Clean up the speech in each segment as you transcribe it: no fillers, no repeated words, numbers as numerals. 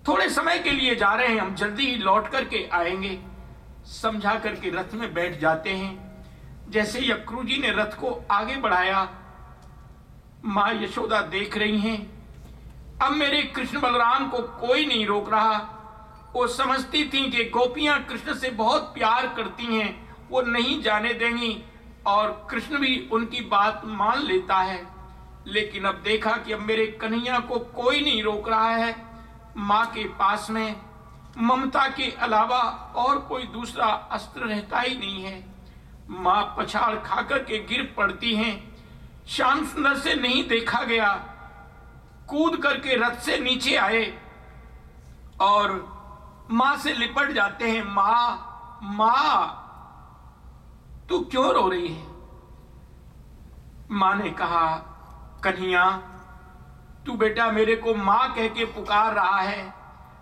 थोड़े समय के लिए जा रहे हैं, हम जल्दी ही लौट करके आएंगे। समझा करके रथ में बैठ जाते हैं। जैसे ही अक्रूर ने रथ को आगे बढ़ाया, मां यशोदा देख रही हैं, अब मेरे कृष्ण बलराम को कोई नहीं रोक रहा। वो समझती थी कि गोपियां कृष्ण से बहुत प्यार करती हैं, वो नहीं जाने देंगी और कृष्ण भी उनकी बात मान लेता है। लेकिन अब देखा कि अब मेरे कन्हैया को कोई नहीं रोक रहा है। मां के पास में ममता के अलावा और कोई दूसरा अस्त्र रहता ही नहीं है। मां पछाड़ खाकर के गिर पड़ती हैं। श्याम सुंदर से नहीं देखा गया, कूद करके रथ से नीचे आए और मां से लिपट जाते हैं। मां तू क्यों रो रही है? मां ने कहा, कन्हैया तू बेटा मेरे को मां कह के पुकार रहा है।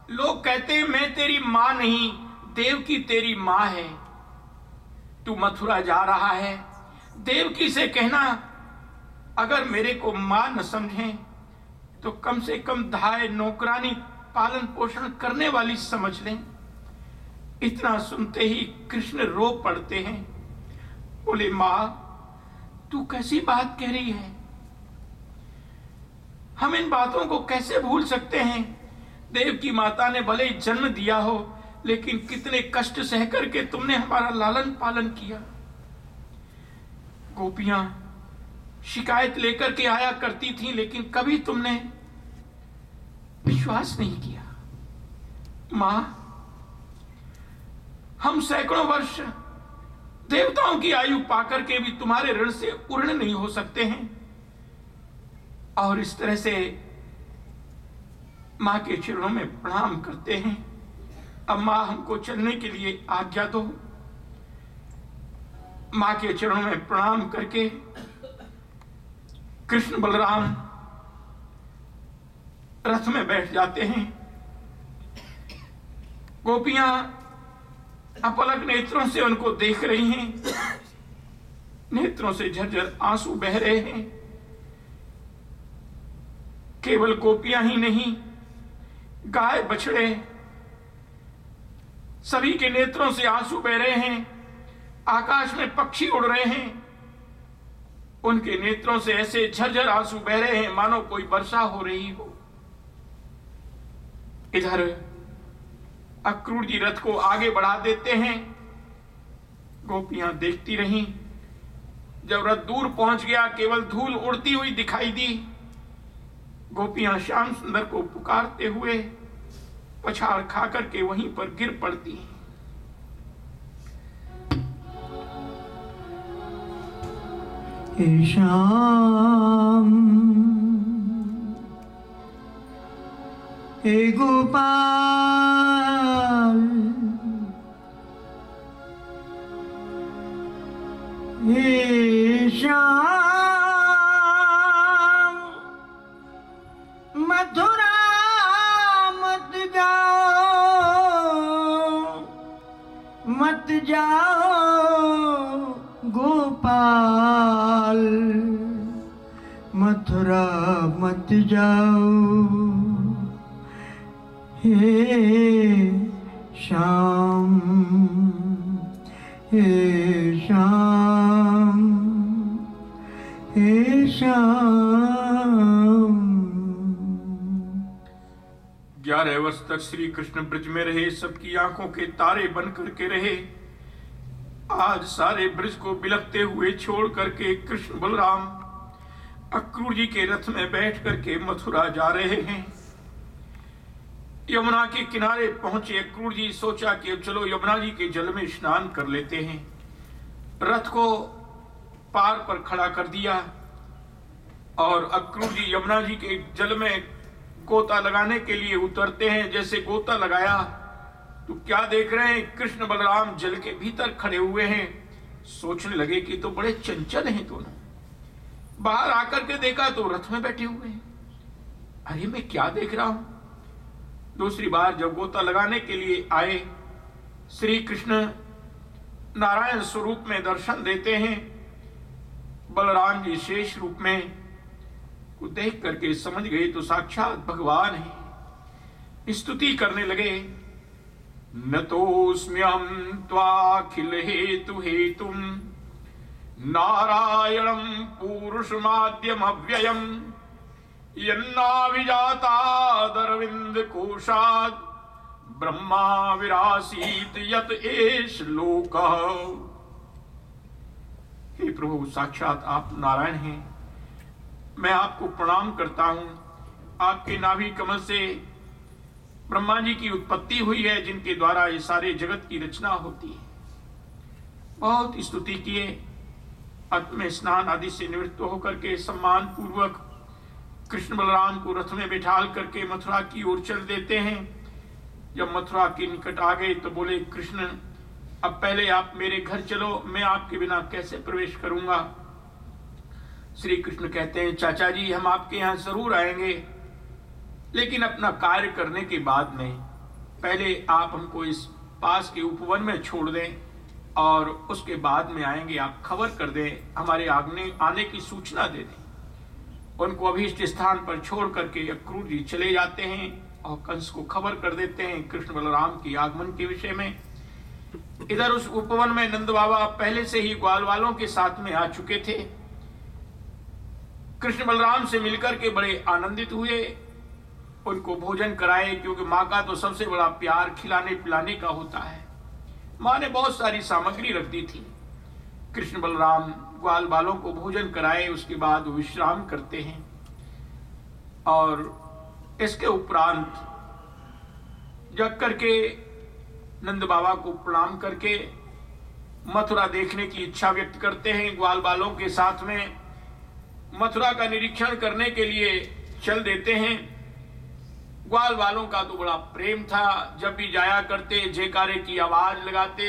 लोग कहते हैं मैं तेरी मां नहीं, देवकी तेरी मां है। तू मथुरा जा रहा है, देवकी से कहना अगर मेरे को मां न समझें तो कम से कम धाय नौकरानी पालन पोषण करने वाली समझ लें। इतना सुनते ही कृष्ण रो पड़ते हैं। बोले, मां तू कैसी बात कह रही है? हम इन बातों को कैसे भूल सकते हैं? देव की माता ने भले ही जन्म दिया हो, लेकिन कितने कष्ट सह करके तुमने हमारा लालन पालन किया। गोपियां शिकायत लेकर के आया करती थी, लेकिन कभी तुमने विश्वास नहीं किया। मां, हम सैकड़ों वर्ष देवताओं की आयु पाकर के भी तुम्हारे ऋण से पूर्ण नहीं हो सकते हैं, और इस तरह से मां के चरणों में प्रणाम करते हैं। अब मां हमको चलने के लिए आज्ञा दो। मां के चरणों में प्रणाम करके कृष्ण बलराम रथ में बैठ जाते हैं। गोपियां अपलक नेत्रों से उनको देख रही हैं। नेत्रों से झरझर आंसू बह रहे हैं। केवल गोपियां ही नहीं, गाय बछड़े सभी के नेत्रों से आंसू बह रहे हैं। आकाश में पक्षी उड़ रहे हैं, उनके नेत्रों से ऐसे झरझर आंसू बह रहे हैं मानो कोई वर्षा हो रही हो। इधर अक्रूर जी रथ को आगे बढ़ा देते हैं। गोपियां देखती रहीं। जब रथ दूर पहुंच गया, केवल धूल उड़ती हुई दिखाई दी। गोपियां श्याम सुंदर को पुकारते हुए पछाड़ खाकर के वहीं पर गिर पड़ती हैं। हे श्याम, हे गोपाल, हे श्याम, मथुरा मत जाओ गोपाल, मथुरा मत जाओ। हे श्याम, हे श्याम, हे श्याम। 11 वर्ष तक श्री कृष्ण ब्रज में रहे, सबकी आंखों के तारे बन करके रहे। आज सारे ब्रज को बिलखते हुए छोड़ करके कृष्ण बलराम अक्रूर जी के रथ में बैठ करके मथुरा जा रहे हैं। यमुना के किनारे पहुंचे अक्रूर जी। सोचा कि अब चलो यमुना जी के जल में स्नान कर लेते हैं। रथ को पार पर खड़ा कर दिया और अक्रूर जी यमुना जी के जल में गोता लगाने के लिए उतरते हैं। जैसे गोता लगाया तो क्या देख रहे हैं, कृष्ण बलराम जल के भीतर खड़े हुए हैं। सोचने लगे कि तो बड़े चंचल हैं दोनों। बाहर आकर के देखा तो रथ में बैठे हुए हैं। अरे मैं क्या देख रहा हूं। दूसरी बार जब गोता लगाने के लिए आए, श्री कृष्ण नारायण स्वरूप में दर्शन देते हैं। बलराम जी शेष रूप में को देख करके समझ गए तो साक्षात भगवान है। स्तुति करने लगे। नतोऽस्म्यहं त्वाखिल हेतु हेतुम नारायणं पूरुषमाद्यमव्ययम् यन्नाभिजातादरविंद कोशात् ब्रह्मा विरासीत यत एष लोकः। हे प्रभु, साक्षात आप नारायण हैं। मैं आपको प्रणाम करता हूं। आपके नाभि कमल से ब्रह्मा जी की उत्पत्ति हुई है, जिनके द्वारा ये सारे जगत की रचना होती है। बहुत स्तुति किए। अंत में स्नान आदि से निवृत्त होकर के सम्मान पूर्वक कृष्ण बलराम को रथ में बिठाल करके मथुरा की ओर चल देते हैं। जब मथुरा के निकट आ गए तो बोले, कृष्ण अब पहले आप मेरे घर चलो, मैं आपके बिना कैसे प्रवेश करूंगा। श्री कृष्ण कहते हैं, चाचा जी हम आपके यहाँ जरूर आएंगे, लेकिन अपना कार्य करने के बाद में पहले आप हमको इस पास के उपवन में छोड़ दें और उसके बाद में आएंगे। आप खबर कर दें, हमारे आने की सूचना दे दें। उनको अभीष्ट स्थान पर छोड़ करके अक्रूर जी चले जाते हैं और कंस को खबर कर देते हैं कृष्ण बलराम के आगमन के विषय में। इधर उस उपवन में नंद बाबा पहले से ही ग्वाल वालों के साथ में आ चुके थे। कृष्ण बलराम से मिलकर के बड़े आनंदित हुए, उनको भोजन कराए, क्योंकि माँ का तो सबसे बड़ा प्यार खिलाने पिलाने का होता है। माँ ने बहुत सारी सामग्री रख दी थी। कृष्ण बलराम ग्वाल बालों को भोजन कराए, उसके बाद विश्राम करते हैं और इसके उपरांत जग करके नंद बाबा को प्रणाम करके मथुरा देखने की इच्छा व्यक्त करते हैं। ग्वाल बालों के साथ में मथुरा का निरीक्षण करने के लिए चल देते हैं। ग्वाल वालों का तो बड़ा प्रेम था। जब भी जाया करते जयकारे की आवाज लगाते,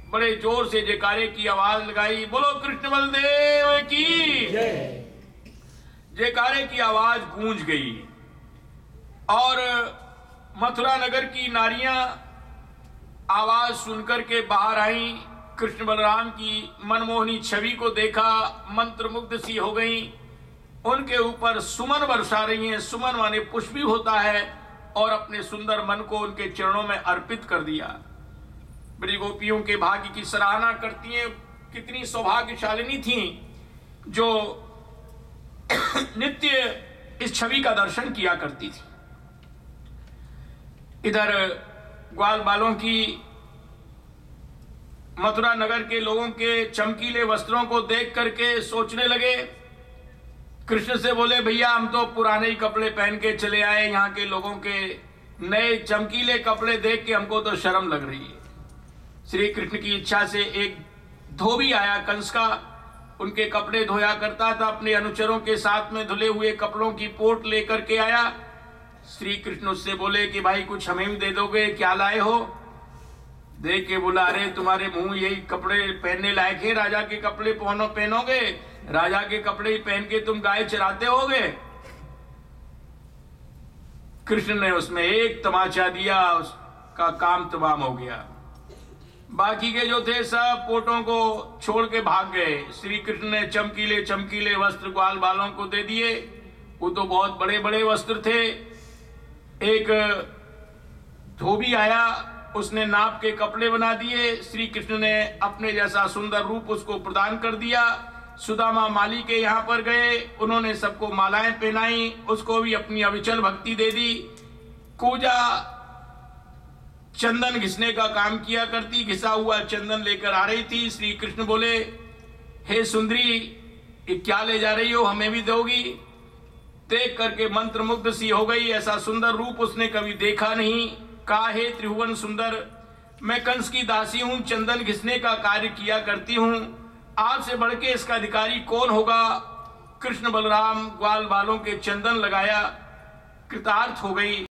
बड़े जोर से जयकारे की आवाज लगाई, बोलो कृष्ण बलदेव की जयकारे की आवाज गूंज गई और मथुरा नगर की नारियां आवाज सुनकर के बाहर आई। कृष्ण बलराम की मनमोहनी छवि को देखा, मंत्रमुग्ध सी हो गई। उनके ऊपर सुमन बरसा रही हैं। सुमन माने पुष्पी होता है, और अपने सुंदर मन को उनके चरणों में अर्पित कर दिया। ब्रज गोपियों के भाग्य की सराहना करती हैं। कितनी सौभाग्यशालिनी थी जो नित्य इस छवि का दर्शन किया करती थी। इधर ग्वाल बालों की मथुरा नगर के लोगों के चमकीले वस्त्रों को देख करके सोचने लगे। कृष्ण से बोले, भैया हम तो पुराने ही कपड़े पहन के चले आए, यहाँ के लोगों के नए चमकीले कपड़े देख के हमको तो शर्म लग रही है। श्री कृष्ण की इच्छा से एक धोबी आया कंस का, उनके कपड़े धोया करता था। अपने अनुचरों के साथ में धुले हुए कपड़ों की पोट लेकर के आया। श्री कृष्ण उससे बोले कि भाई कुछ हमें भी दे दोगे, क्या लाए हो? देख के बोला, अरे तुम्हारे मुंह यही कपड़े पहनने लायक है, राजा के कपड़े पहनोगे? राजा के कपड़े ही पहन के तुम गाय चराते होगे। कृष्ण ने उसमें एक तमाचा दिया, उसका काम तमाम हो गया। बाकी के जो थे सब पोटों को छोड़ के भाग गए। श्री कृष्ण ने चमकीले चमकीले वस्त्र ग्वाल बालों को दे दिए। वो तो बहुत बड़े बड़े वस्त्र थे। एक धोबी आया, उसने नाप के कपड़े बना दिए। श्री कृष्ण ने अपने जैसा सुंदर रूप उसको प्रदान कर दिया। सुदामा माली के यहाँ पर गए, उन्होंने सबको मालाएं पहनाई, उसको भी अपनी अविचल भक्ति दे दी। कूजा चंदन घिसने का काम किया करती, घिसा हुआ चंदन लेकर आ रही थी। श्री कृष्ण बोले, हे सुंदरी, ये क्या ले जा रही हो, हमें भी दोगी? देख करके मंत्रमुग्ध सी हो गई। ऐसा सुंदर रूप उसने कभी देखा नहीं। कहा, हे त्रिभुवन सुंदर, मैं कंस की दासी हूं, चंदन घिसने का कार्य किया करती हूं। आपसे बढ़ के इसका अधिकारी कौन होगा? कृष्ण बलराम ग्वाल बालों के चंदन लगाया, कृतार्थ हो गई।